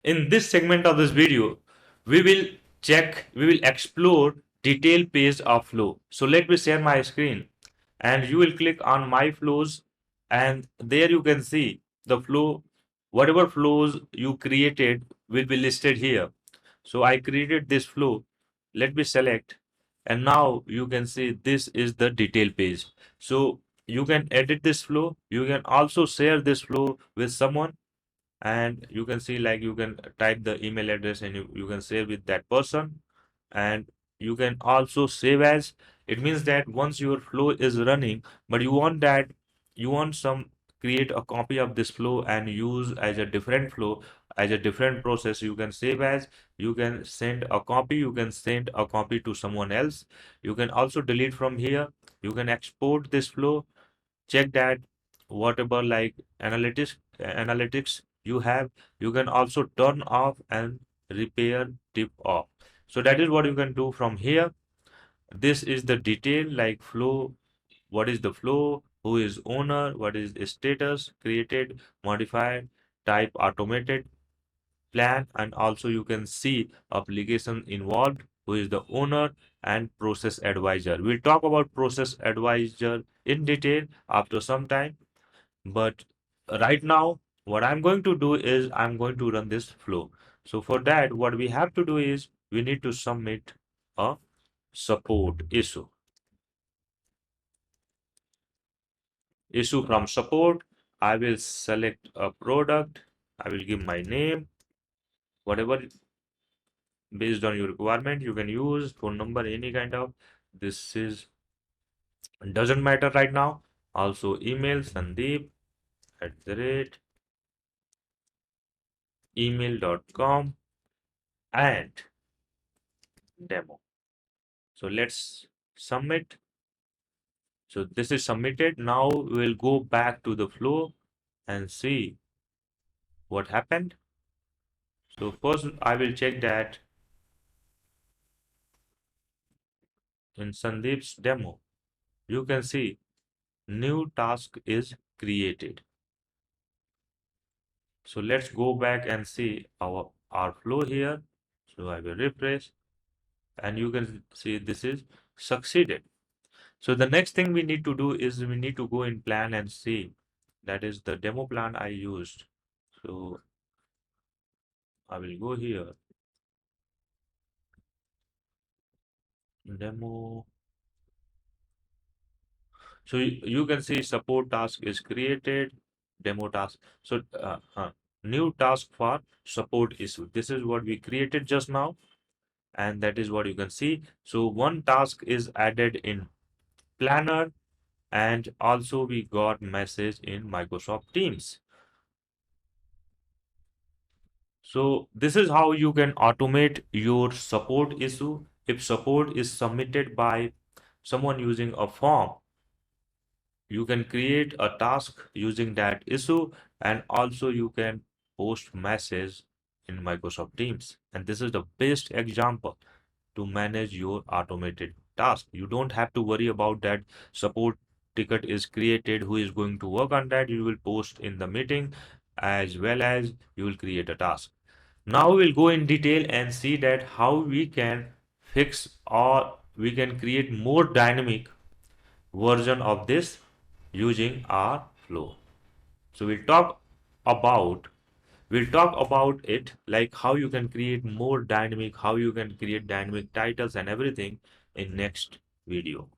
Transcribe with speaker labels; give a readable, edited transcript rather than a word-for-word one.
Speaker 1: In this segment of this video, we will explore detailed page of flow. So let me share my screen and you will click on my flows, and there you can see the flow. Whatever flows you created will be listed here. So I created this flow. Let me select, and now you can see this is the detail page. So you can edit this flow. You can also share this flow with someone, and you can see like you can type the email address and you can save with that person. And you can also save as. It means that once your flow is running, but you want some create a copy of this flow and use as a different flow, as a different process, you can save as. You can send a copy, you can send a copy to someone else. You can also delete from here. You can export this flow, check that whatever like analytics you have. You can also turn off and repair tip off. So that is what you can do from here. This is the detail like flow. What is the flow, who is owner, what is status, created, modified, type automated, plan, and also you can see application involved, who is the owner, and process advisor. We'll talk about process advisor in detail after some time, but right now what I'm going to do is I'm going to run this flow. So for that, what we have to do is we need to submit a support issue from support. I will select a product. I will give my name, whatever based on your requirement. You can use phone number, any kind of. This is doesn't matter right now. Also email Sandeep @ email.com and demo. So let's submit. So this is submitted. Now we'll go back to the flow and see what happened. So first I will check that in Sandeep's demo, you can see new task is created. So let's go back and see our flow here. So I will refresh and you can see this is succeeded. So the next thing we need to do is we need to go in plan and see. That is the demo plan I used. So I will go here, demo. So you can see support task is created, demo task. So new task for support issue. This is what we created just now, and that is what you can see. So one task is added in planner, and also we got message in Microsoft Teams. So this is how you can automate your support issue. If support is submitted by someone using a form, you can create a task using that issue, and also you can post message in Microsoft Teams. And this is the best example to manage your automated task. You don't have to worry about that support ticket is created, who is going to work on that. You will post in the meeting as well as you will create a task. Now we'll go in detail and see that how we can fix or we can create more dynamic version of this using our flow. So about we'll talk about it like how you can create more dynamic, how you can create dynamic titles and everything in next video.